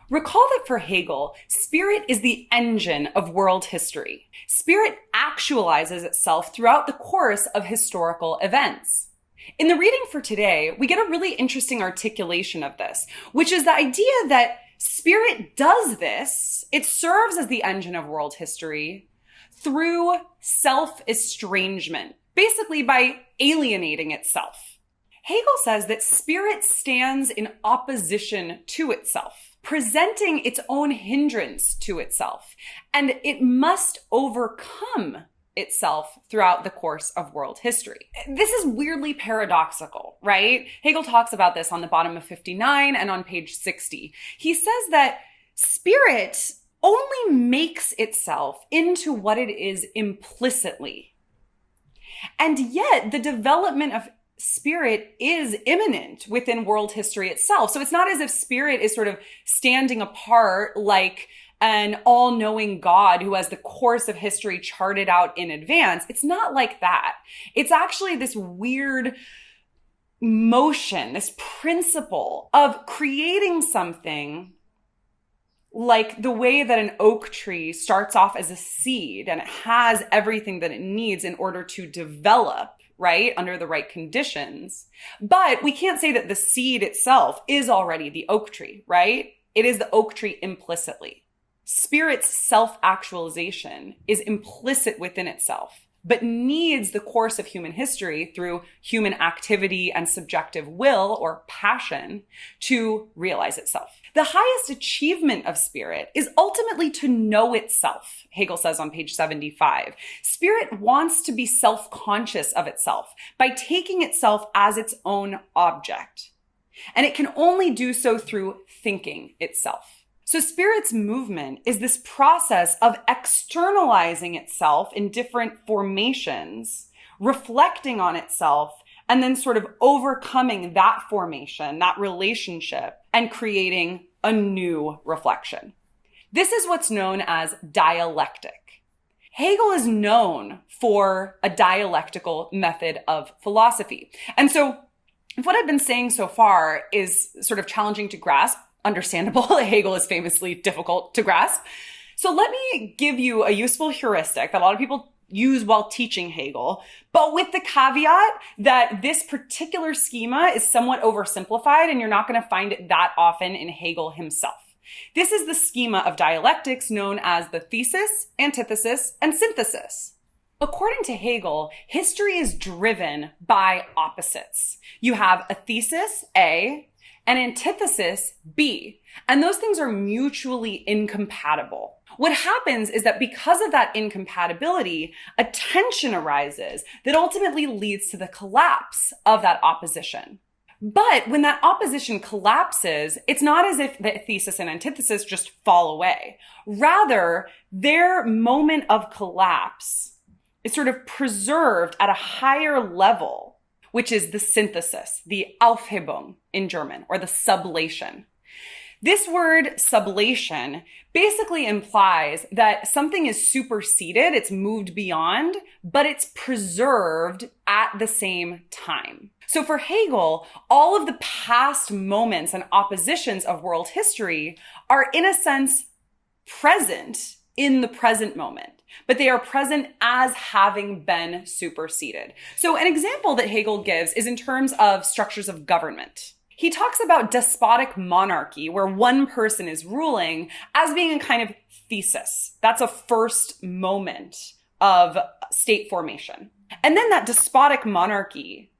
Recall that for Hegel, spirit is the engine of world history. Spirit actualizes itself throughout the course of historical events. In the reading for today, we get a really interesting articulation of this, which is the idea that spirit does this, it serves as the engine of world history through self-estrangement, basically by alienating itself. Hegel says that spirit stands in opposition to itself, presenting its own hindrance to itself, and it must overcome itself throughout the course of world history. This is weirdly paradoxical, right? Hegel talks about this on the bottom of 59 and on page 60. He says that spirit only makes itself into what it is implicitly. And yet the development of spirit is imminent within world history itself. So it's not as if spirit is sort of standing apart like an all-knowing God who has the course of history charted out in advance. It's not like that. It's actually this weird motion, this principle of creating something like the way that an oak tree starts off as a seed and it has everything that it needs in order to develop, right, under the right conditions. But we can't say that the seed itself is already the oak tree, right? It is the oak tree implicitly. Spirit's self-actualization is implicit within itself, but needs the course of human history through human activity and subjective will or passion to realize itself. The highest achievement of spirit is ultimately to know itself, Hegel says on page 75. Spirit wants to be self-conscious of itself by taking itself as its own object. And it can only do so through thinking itself. So spirit's movement is this process of externalizing itself in different formations, reflecting on itself, and then sort of overcoming that formation, that relationship, and creating a new reflection. This is what's known as dialectic. Hegel is known for a dialectical method of philosophy. And so if what I've been saying so far is sort of challenging to grasp, understandable. Hegel is famously difficult to grasp. So let me give you a useful heuristic that a lot of people use while teaching Hegel, but with the caveat that this particular schema is somewhat oversimplified and you're not going to find it that often in Hegel himself. This is the schema of dialectics known as the thesis, antithesis, and synthesis. According to Hegel, history is driven by opposites. You have a thesis, A, an antithesis, B, and those things are mutually incompatible. What happens is that because of that incompatibility, a tension arises that ultimately leads to the collapse of that opposition. But when that opposition collapses, it's not as if the thesis and antithesis just fall away. Rather, their moment of collapse is sort of preserved at a higher level, which is the synthesis, the Aufhebung in German, or the sublation. This word sublation basically implies that something is superseded, it's moved beyond, but it's preserved at the same time. So for Hegel, all of the past moments and oppositions of world history are in a sense present in the present moment, but they are present as having been superseded. So an example that Hegel gives is in terms of structures of government. He talks about despotic monarchy, where one person is ruling, as being a kind of thesis. That's a first moment of state formation. And then that despotic monarchy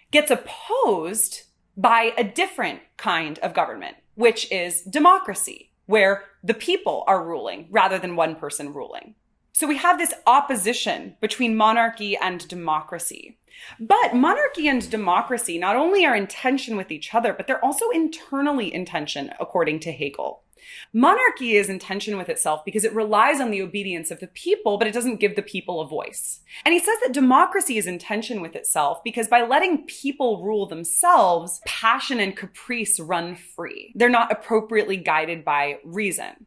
gets opposed by a different kind of government, which is democracy, where the people are ruling rather than one person ruling. So we have this opposition between monarchy and democracy. But monarchy and democracy not only are in tension with each other, but they're also internally in tension, according to Hegel. Monarchy is in tension with itself because it relies on the obedience of the people, but it doesn't give the people a voice. And he says that democracy is in tension with itself because by letting people rule themselves, passion and caprice run free. They're not appropriately guided by reason.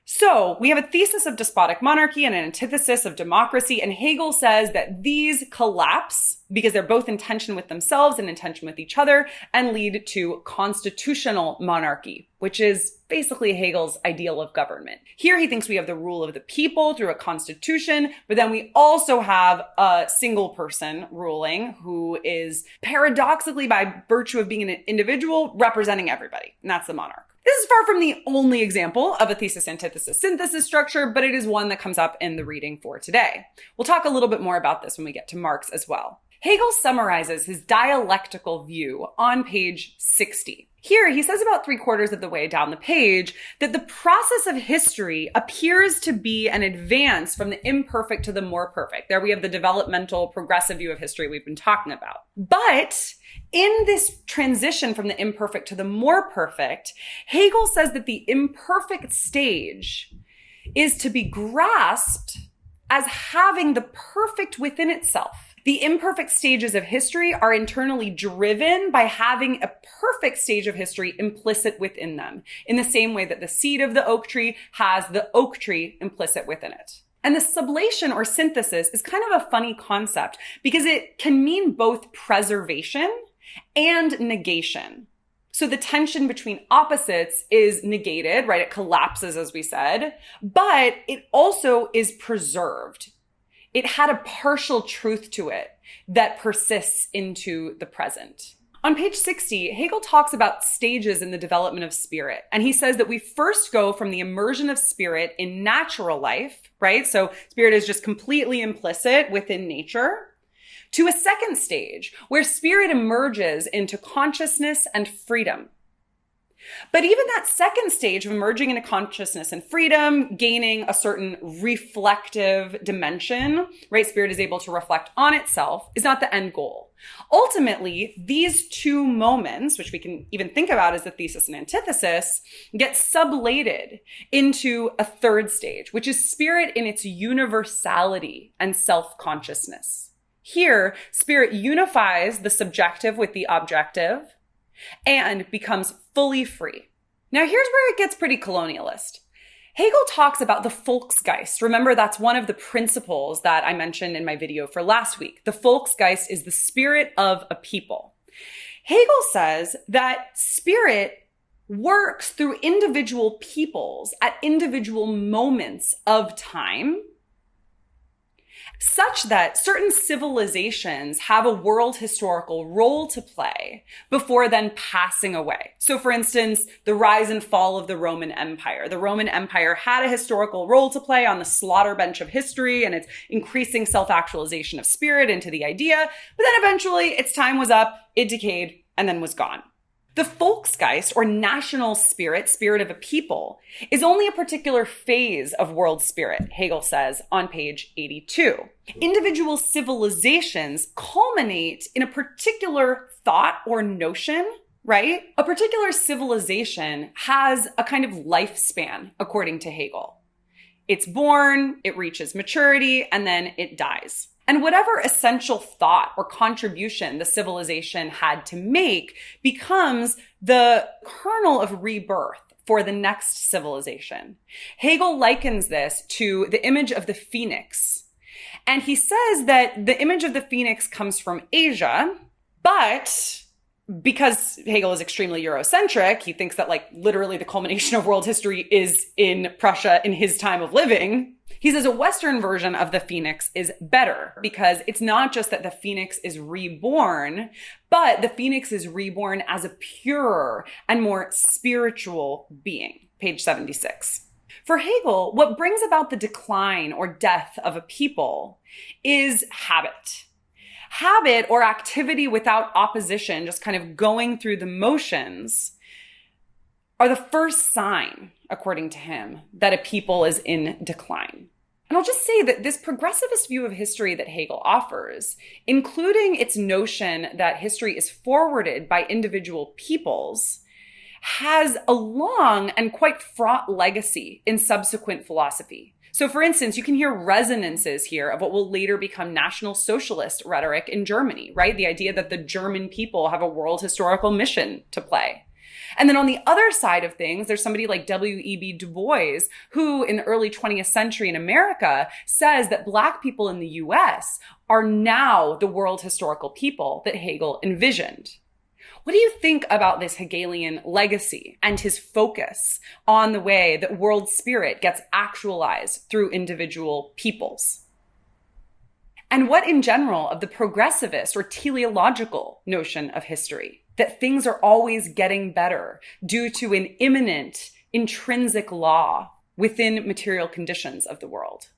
So we have a thesis of despotic monarchy and an antithesis of democracy, and Hegel says that these collapse because they're both in tension with themselves and in tension with each other and lead to constitutional monarchy, which is basically Hegel's ideal of government. Here he thinks we have the rule of the people through a constitution, but then we also have a single person ruling who is paradoxically, by virtue of being an individual, representing everybody, and that's the monarch. This is far from the only example of a thesis, antithesis, synthesis structure, but it is one that comes up in the reading for today. We'll talk a little bit more about this when we get to Marx as well. Hegel summarizes his dialectical view on page 60. Here, he says about 3/4 of the way down the page that the process of history appears to be an advance from the imperfect to the more perfect. There we have the developmental, progressive view of history we've been talking about. But in this transition from the imperfect to the more perfect, Hegel says that the imperfect stage is to be grasped as having the perfect within itself. The imperfect stages of history are internally driven by having a perfect stage of history implicit within them, in the same way that the seed of the oak tree has the oak tree implicit within it. And the sublation or synthesis is kind of a funny concept because it can mean both preservation and negation. So the tension between opposites is negated, right? It collapses, as we said, but it also is preserved. It had a partial truth to it that persists into the present. On page 60, Hegel talks about stages in the development of spirit. And he says that we first go from the immersion of spirit in natural life, right? So spirit is just completely implicit within nature, to a second stage where spirit emerges into consciousness and freedom. But even that second stage of emerging into consciousness and freedom, gaining a certain reflective dimension, right? Spirit is able to reflect on itself, is not the end goal. Ultimately, these two moments, which we can even think about as the thesis and antithesis, get sublated into a third stage, which is spirit in its universality and self-consciousness. Here, spirit unifies the subjective with the objective and becomes fully free. Now here's where it gets pretty colonialist. Hegel talks about the Volksgeist. Remember, that's one of the principles that I mentioned in my video for last week. The Volksgeist is the spirit of a people. Hegel says that spirit works through individual peoples at individual moments of time, such that certain civilizations have a world historical role to play before then passing away. So for instance, the rise and fall of the Roman Empire. The Roman Empire had a historical role to play on the slaughter bench of history and its increasing self-actualization of spirit into the idea, but then eventually its time was up, it decayed, and then was gone. The Volksgeist, or national spirit, spirit of a people, is only a particular phase of world spirit, Hegel says on page 82. Individual civilizations culminate in a particular thought or notion, right? A particular civilization has a kind of lifespan, according to Hegel. It's born, it reaches maturity, and then it dies. And whatever essential thought or contribution the civilization had to make becomes the kernel of rebirth for the next civilization. Hegel likens this to the image of the phoenix. And he says that the image of the phoenix comes from Asia, but because Hegel is extremely Eurocentric, he thinks that literally the culmination of world history is in Prussia in his time of living. He says a Western version of the phoenix is better because it's not just that the phoenix is reborn, but the phoenix is reborn as a purer and more spiritual being. Page 76. For Hegel, what brings about the decline or death of a people is habit. Habit or activity without opposition, just kind of going through the motions, are the first sign, according to him, that a people is in decline. And I'll just say that this progressivist view of history that Hegel offers, including its notion that history is forwarded by individual peoples, has a long and quite fraught legacy in subsequent philosophy. So for instance, you can hear resonances here of what will later become National Socialist rhetoric in Germany, right? The idea that the German people have a world historical mission to play. And then on the other side of things, there's somebody like W.E.B. Du Bois, who in the early 20th century in America says that Black people in the US are now the world historical people that Hegel envisioned. What do you think about this Hegelian legacy and his focus on the way that world spirit gets actualized through individual peoples? And what in general of the progressivist or teleological notion of history, that things are always getting better due to an immanent, intrinsic law within material conditions of the world?